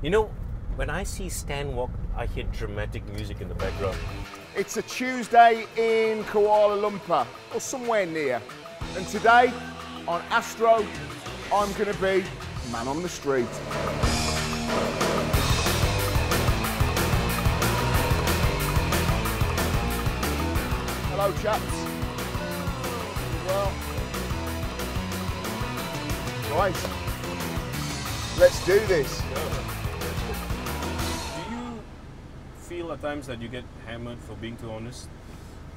You know, when I see Stan walk, I hear dramatic music in the background. It's a Tuesday in Kuala Lumpur, or somewhere near. And today, on Astro, I'm going to be man on the street. Hello, chaps. Well, right, let's do this. Do you feel at times that you get hammered for being too honest?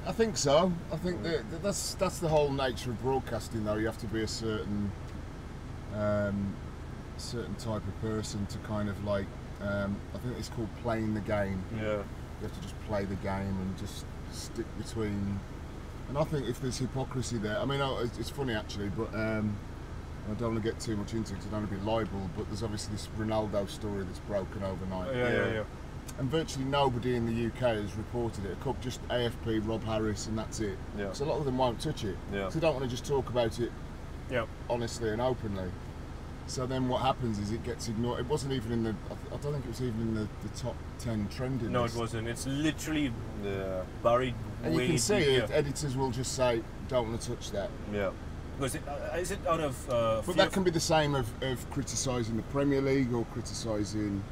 I think so. I think that's the whole nature of broadcasting, though. You have to be a certain type of person to kind of like. I think it's called playing the game. Yeah. You have to just play the game and just stick between. And I think if there's hypocrisy there, I mean, it's funny actually, but I don't want to get too much into it because I don't want to be libel. But there's obviously this Ronaldo story that's broken overnight. Yeah. And virtually nobody in the UK has reported it. Just AFP, Rob Harris, and that's it. Yeah. So a lot of them won't touch it. Yeah. So they don't want to just talk about it honestly and openly. So then what happens is it gets ignored. It wasn't even in the, I don't think it was even in the top 10 trending. No, it wasn't. It's literally buried and way you can see deep, it, editors will just say, don't want to touch that. Yeah. Because is it out of But that can be the same of criticising the Premier League or criticising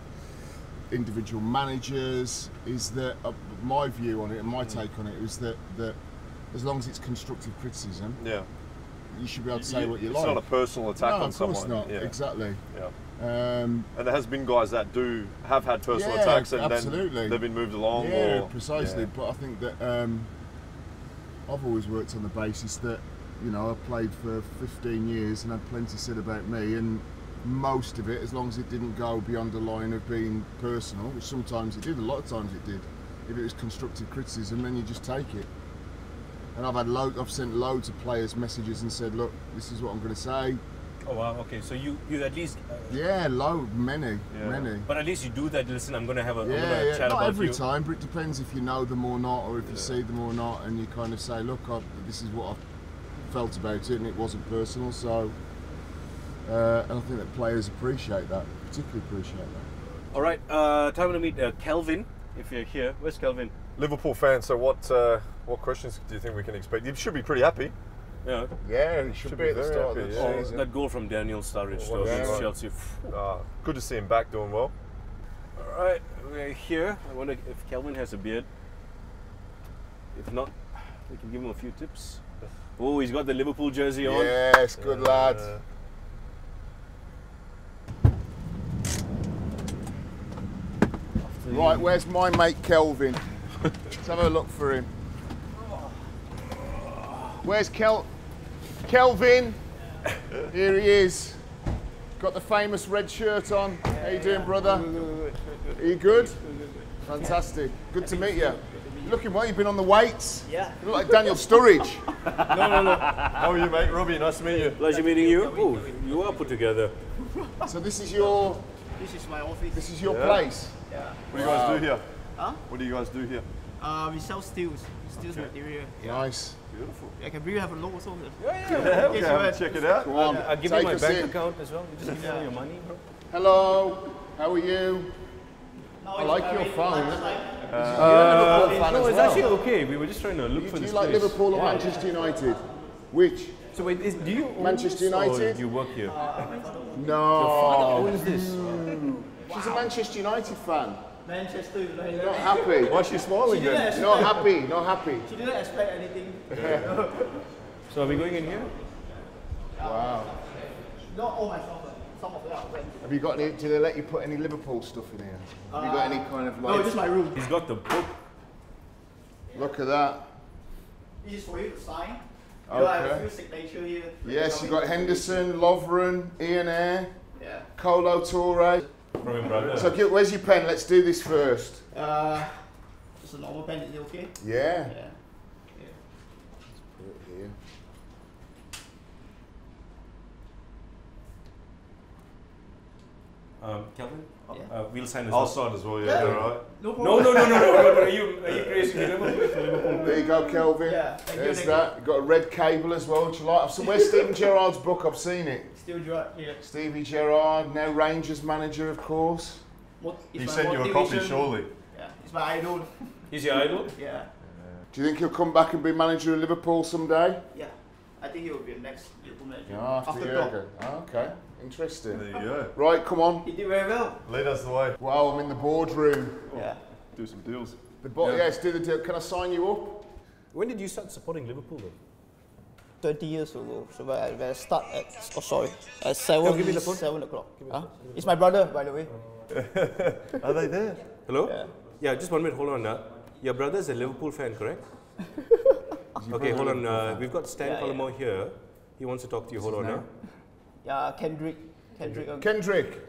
individual managers. Is that my view on it and my take on it is that as long as it's constructive criticism, you should be able to say what you like. It's not a personal attack on someone. No, of course not. Yeah. Exactly. Yeah. And there has been guys that have had personal attacks and absolutely. then they've been moved along. Yeah, or, precisely. Yeah. But I think that I've always worked on the basis that, you know, I played for 15 years and had plenty said about me, and most of it, as long as it didn't go beyond the line of being personal, which sometimes it did, a lot of times it did. If it was constructive criticism, then you just take it. And I've sent loads of players messages and said, look, this is what I'm going to say. Oh wow, okay. So you at least many. But at least you do that. Listen, I'm going to have a chat not about every you. time, but it depends if you know them or not, or if you see them or not, and you kind of say, look, this is what I felt about it, and it wasn't personal. So, and I think that players appreciate that, particularly appreciate that. All right, time to meet Kelvin. If you're here, where's Kelvin? Liverpool fan. So what questions do you think we can expect? You should be pretty happy. Yeah. Yeah, it should be at the very start of happy, the season. That goal from Daniel Sturridge against Chelsea. Good to see him back doing well. All right, we're here. I wonder if Kelvin has a beard. If not, we can give him a few tips. Oh, he's got the Liverpool jersey on. Yes, good lad. Right, where's my mate Kelvin? Let's have a look for him. Where's Kelvin? Here he is. Got the famous red shirt on. How you doing, brother? Are you good? Fantastic. Good to meet you. You're looking well. You've been on the weights. Yeah. You look like Daniel Sturridge. No. How are you, mate? Robbie, nice to meet you. Pleasure meeting you. Oh, you are put together. So this is my office. This is your place. Yeah. What do you guys do here? Huh? What do you guys do here? We sell steels material. Nice. Beautiful. I can bring you have a look also. Okay, check it out. Go on. I'll give you Take my us bank in. account as well. You just give me all your money, bro. Hello. How are you? No, I like your phone. No, Liverpool it's fan as actually well. okay. We were just trying to look for Do this you like place. Liverpool or Manchester United? Which? So wait, do you own Manchester this, or United? do you work here? No. Who is this? She's a Manchester United fan. Manchester United. Not happy. Why is she smiling then? Not happy. Not happy. She didn't expect anything. So are we going in here? Wow. Not all my stuff. Some of it are rent. Have you got any? Do they let you put any Liverpool stuff in here? Have you got any kind of like? No, this is my room. He's got the book. Look at that. This is for you to sign. Okay. You have a few signature here. Yes, you got Henderson, Lovren, Ian Ayre, Yeah. Colo Toure. From him, brother. So where's your pen? Let's do this first. Just a normal pen. Is it okay? Yeah. Yeah. Put it here. Kelvin? Yeah. We'll sign as I'll well. sign as well, yeah, alright. No problem. No. Are you crazy? You never played for Liverpool. There you go, Kelvin. Yeah. There's that. You've got a red cable as well, which you like. So where's Stephen Gerrard's book? I've seen it. Still dry. Yeah. Stevie Gerrard, now Rangers manager, of course. He sent you a copy, surely. Yeah, he's my idol. He's your idol? Yeah. Do you think he'll come back and be manager of Liverpool someday? Yeah. I think he will be the next Liverpool manager. Yeah, after Klopp. Jurgen. Oh, okay, interesting. There you go. Right, come on. He did very well. Lead us the way. Wow, I'm in the boardroom. Yeah. Do some deals. Yes, do the deal. Can I sign you up? When did you start supporting Liverpool then? 20 years ago. So when I start at 7, give me the phone. 7 o'clock. Huh? It's my brother, by the way. Are they there? Hello? Yeah. Yeah, just 1 minute, hold on. Your brother's a Liverpool fan, correct? Okay, hold on. We've got Stan Collymore here. He wants to talk to you. Hold on now. Yeah, Kendrick. Kendrick.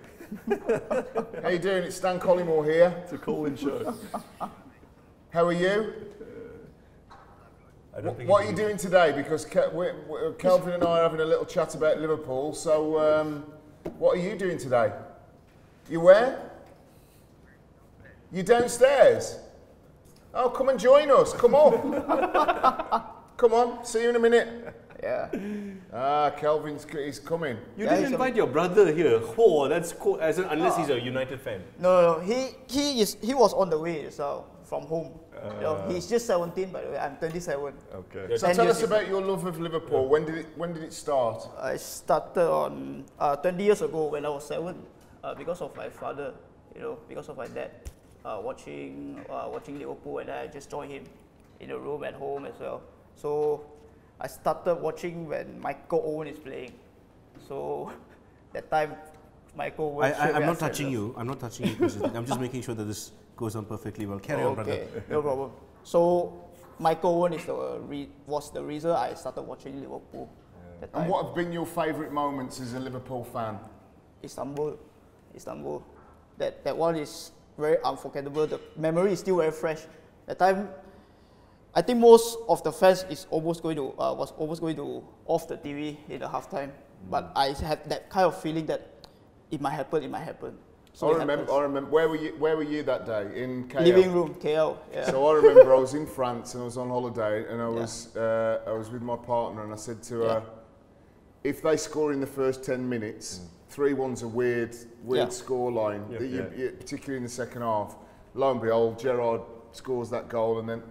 How you doing? It's Stan Collymore here. It's a call-in show. How are you? I don't think What are you doing today? Because Kelvin and I are having a little chat about Liverpool. So, what are you doing today? You where? You downstairs? Oh, come and join us. Come on. Come on. See you in a minute. Yeah. Kelvin's he's coming. You didn't invite your brother here. Oh, that's cool. Unless he's a United fan. No. He was on the way, so from home. He's just 17, by the way. I'm 27. Okay. So tell us about your love of Liverpool. When did it start? I started on 20 years ago when I was 7, because of my father. Because of my dad, watching Liverpool, and I just joined him in the room at home as well. So I started watching when Michael Owen is playing. So that time, Michael Owen. I'm not touching you. I'm not touching you. I'm just making sure that this goes on perfectly well. Carry on, brother. Okay, no problem. So Michael Owen was the reason I started watching Liverpool. That time. And what have been your favourite moments as a Liverpool fan? Istanbul. That one is very unforgettable. The memory is still very fresh. That time, I think most of the fans was almost going to off the TV in the halftime. But I had that kind of feeling that it might happen. So I remember. Where were you that day? In KL? Living room, KL. Yeah. So I remember I was in France and I was on holiday and I was with my partner and I said to her, if they score in the first 10 minutes, 3-1's a weird scoreline, particularly in the second half. Lo and behold, Gerrard scores that goal and then,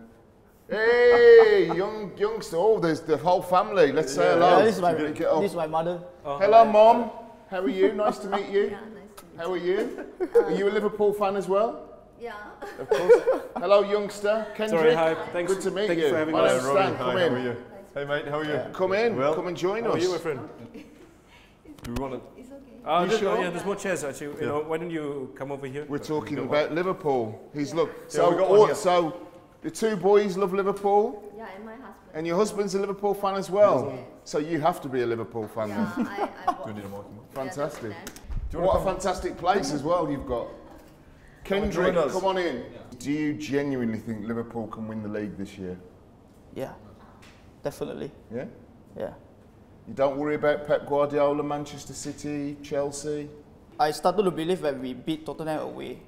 hey, youngster, there's the whole family. Let's say hello. Yeah, this is my mother. Hello, Mom. How are you? Nice to meet you. Yeah, nice to meet you. How are you? Are you a Liverpool fan as well? Yeah. Of course. Hello, youngster. Kendrick. Sorry, hi. Thanks. Good to meet Thanks you. for having My us. name's Stan. Come in. How are you? Hey mate, how are you? Come in. Well, come and join How us. are you, my friend? Do we want to? It's okay. You sure? Yeah, there's more chairs actually. You know, why don't you come over here? We're talking about Liverpool. He's look. Yeah, we got one here. So the two boys love Liverpool, Yeah, and my husband. and your husband's a Liverpool fan as well. Yes. So you have to be a Liverpool fan Yeah, then. I bought. Do we need a microphone? Fantastic. Do you What want a fantastic place as well you've got. Kendrick, join us. come on in. Do you genuinely think Liverpool can win the league this year? Yeah, definitely. Yeah? Yeah. You don't worry about Pep Guardiola, Manchester City, Chelsea? I started to believe when we beat Tottenham away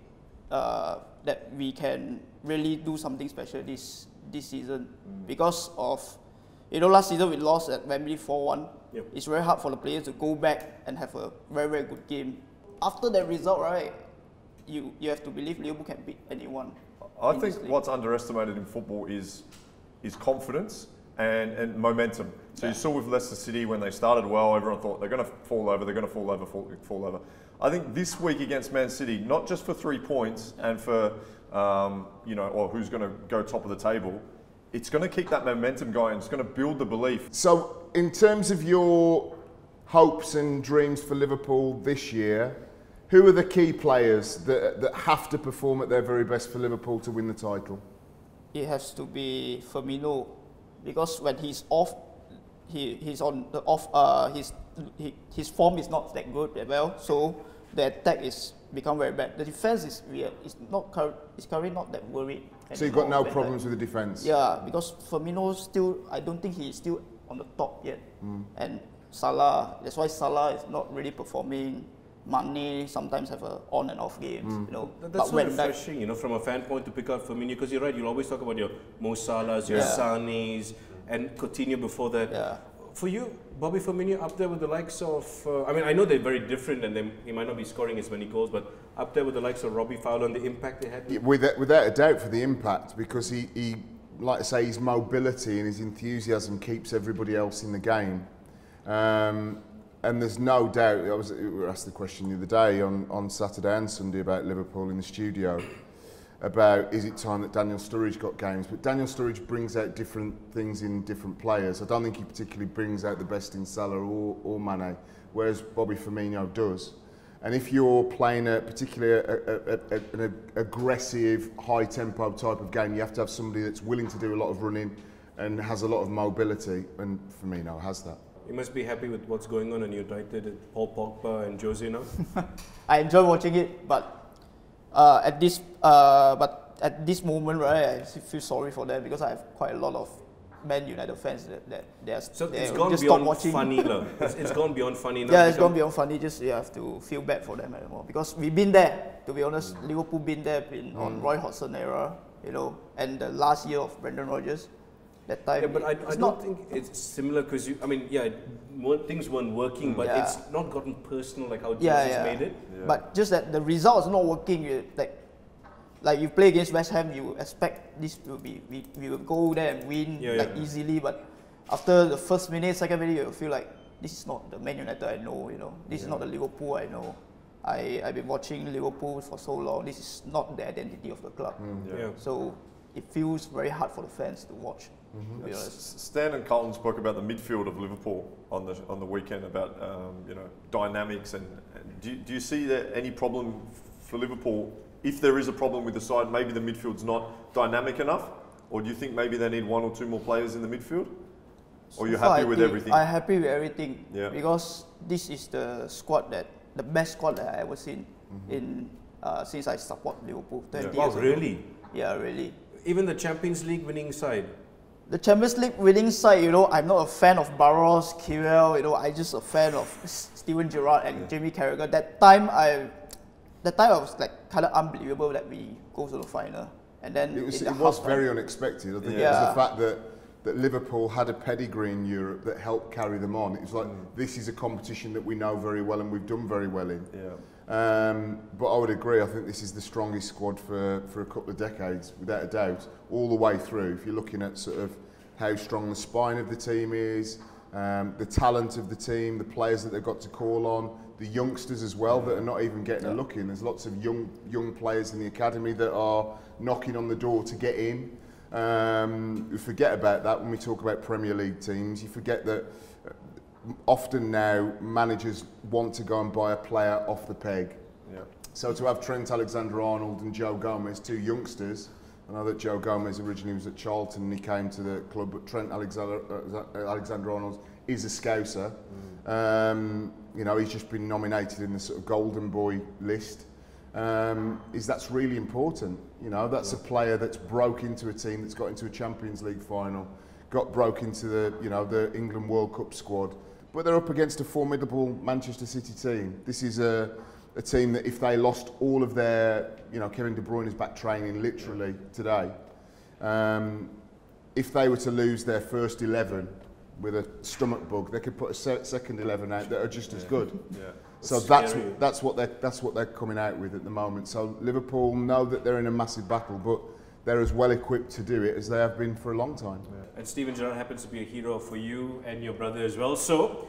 that we can really do something special this season because of last season we lost at Wembley 4-1. Yep. It's very hard for the players to go back and have a very, very good game. After that result, right, you have to believe Liverpool can beat anyone. I in think this league. what's underestimated in football is confidence and momentum. So you saw with Leicester City when they started well, everyone thought they're going to fall over. I think this week against Man City, not just for 3 points and for or who's going to go top of the table, it's going to keep that momentum going. It's going to build the belief. So, in terms of your hopes and dreams for Liverpool this year, who are the key players that have to perform at their very best for Liverpool to win the title? It has to be Firmino because when he's off, he's on the off. His form is not that good as well. So the attack is become very bad. The defense is currently not that worried. So you've got no anymore. problems with the defence? Yeah, because Firmino still, I don't think he's still on the top yet. And Salah, that's why Salah is not really performing. Mane sometimes have a on and off games, That's so refreshing, from a fan point to pick up Firmino, because you're right, you'll always talk about your Mo Salahs, your Sanes, and Coutinho before that. Yeah. For you, Bobby Firmino up there with the likes of, I know they're very different and he might not be scoring as many goals, but up there with the likes of Robbie Fowler and the impact they had? Yeah, without a doubt for the impact, because he, like I say, his mobility and his enthusiasm keeps everybody else in the game. And there's no doubt, we were asked the question the other day on Saturday and Sunday about Liverpool in the studio, about is it time that Daniel Sturridge got games, but Daniel Sturridge brings out different things in different players. I don't think he particularly brings out the best in Salah or Mane, whereas Bobby Firmino does. And if you're playing particularly an aggressive, high-tempo type of game, you have to have somebody that's willing to do a lot of running and has a lot of mobility, and Firmino has that. You must be happy with what's going on United with Paul Pogba and Jose now. I enjoy watching it, but at this moment, right, I feel sorry for them because I have quite a lot of Man United fans that it's gone beyond funny now. It's gone beyond funny now. Yeah, it's gone beyond funny. Just you have to feel bad for them anymore because we've been there. To be honest, Liverpool been there on Roy Hodgson era, you know, and the last year of Brendan Rodgers. That time, yeah, but I don't think it's similar because things weren't working, but it's not gotten personal like how Jesus made it. Yeah. But just that the results not working, like you play against West Ham, you expect this to be we will go there and win easily, but after the first minute, second minute, you feel like this is not the Man United I know, you know. This is not the Liverpool I know. I've been watching Liverpool for so long. This is not the identity of the club. So it feels very hard for the fans to watch. To be honest. Stan and Carlton spoke about the midfield of Liverpool on the weekend about dynamics and do you see there any problem for Liverpool? If there is a problem with the side, maybe the midfield's not dynamic enough, or do you think maybe they need one or two more players in the midfield? Or you're happy with everything? I'm happy with everything because this is the best squad that I've ever seen in since I support Liverpool 20 years ago. Really? Yeah, really. Even the Champions League winning side? The Champions League winning side, you know, I'm not a fan of Barros, Kirel, you know, I'm just a fan of Steven Gerrard and Jamie Carragher. That time I was like kind of unbelievable that we go to the final. And then it was very unexpected. I think it was the fact that Liverpool had a pedigree in Europe that helped carry them on. It was like, this is a competition that we know very well and we've done very well in. But I would agree, I think this is the strongest squad for a couple of decades, without a doubt, all the way through. If you're looking at sort of how strong the spine of the team is, the talent of the team, the players that they've got to call on, the youngsters as well that are not even getting a look in. There's lots of young players in the academy that are knocking on the door to get in. You forget about that when we talk about Premier League teams. You forget that often now managers want to go and buy a player off the peg. So to have Trent Alexander-Arnold and Joe Gomez, two youngsters, I know that Joe Gomez originally was at Charlton and he came to the club, but Trent Alexander-Arnold is a Scouser. You know, he's just been nominated in the sort of Golden Boy list. That's really important. You know, that's a player that's broke into a team that's got into a Champions League final, broke into the England World Cup squad, but they're up against a formidable Manchester City team. This is a team that if they lost all of their, Kevin De Bruyne is back training literally today. If they were to lose their first 11 with a stomach bug, they could put a second 11 out that are just as good. So that's what they're coming out with at the moment. So Liverpool know that they're in a massive battle, but they're as well equipped to do it as they have been for a long time. And Steven Gerrard happens to be a hero for you and your brother as well. So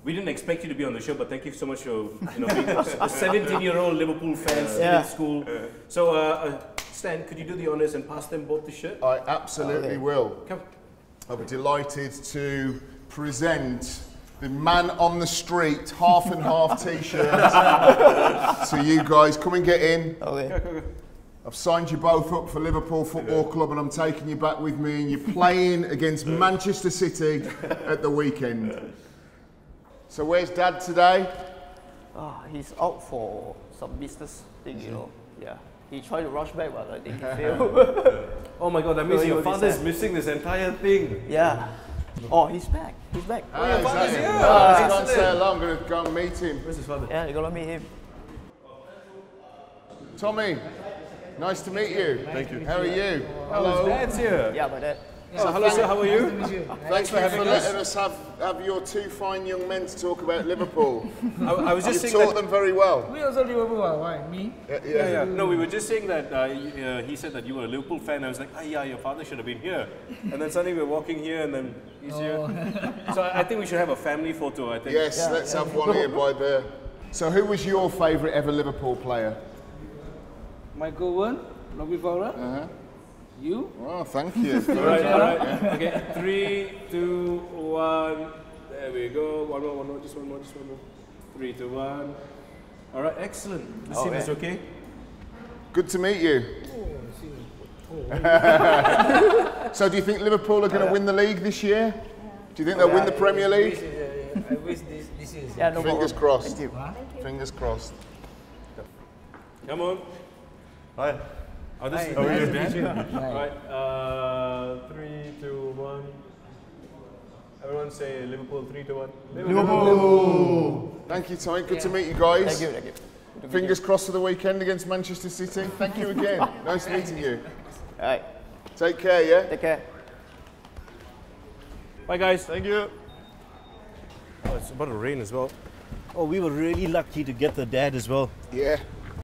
we didn't expect you to be on the show, but thank you so much for being a 17-year-old Liverpool fan still in school. So Stan, could you do the honours and pass them both the shirt? I absolutely will. Come. I'll be delighted to present the man on the street half and half t-shirt to you guys. Come and get in. Okay. I've signed you both up for Liverpool Football Club and I'm taking you back with me and you're playing against Manchester City at the weekend. So where's Dad today? He's out for some business thing, He tried to rush back, but I think he failed. Oh my God, that means your father's missing this entire thing. Yeah. Oh, he's back. He's back. Your father's here. I can't stay alone. I'm going to go and meet him. Where's his father? Yeah, you're going to meet him. Tommy, nice to meet you. Thank you. How are you? Hello. His dad's here. Yeah, my dad. So hello sir, how are you? Thanks for having us. letting us have your two fine young men to talk about Liverpool. I was just You saying taught them very well. We also Liverpool, why? Me? Yeah. No, we were just saying that he said that you were a Liverpool fan. I was like, yeah, your father should have been here. And then suddenly we're walking here and then he's here. So I think we should have a family photo, I think. Yes, let's have one here by the... So who was your favourite ever Liverpool player? Michael Owen, Robbie Fowler. You? Oh, thank you. All right. Okay, 3, 2, 1. There we go. One more, just one more. 3, 2, 1. All right, excellent. The scene is okay? Good to meet you. So do you think Liverpool are going to win the league this year? Do you think they'll win the Premier League? I wish this is. Yeah, no Fingers problem. crossed. Thank you. Fingers crossed. Come on. Hi. Oh, this is All right, 3, 2, 1. Everyone say Liverpool, 3, 2, 1. Liverpool! Thank you, Ty. Good to meet you guys. Thank you. Fingers crossed for the weekend against Manchester City. Thank you again. Nice meeting you. All right. Take care, yeah? Take care. Bye, guys. Thank you. Oh, it's about to rain as well. Oh, we were really lucky to get the dad as well. Yeah.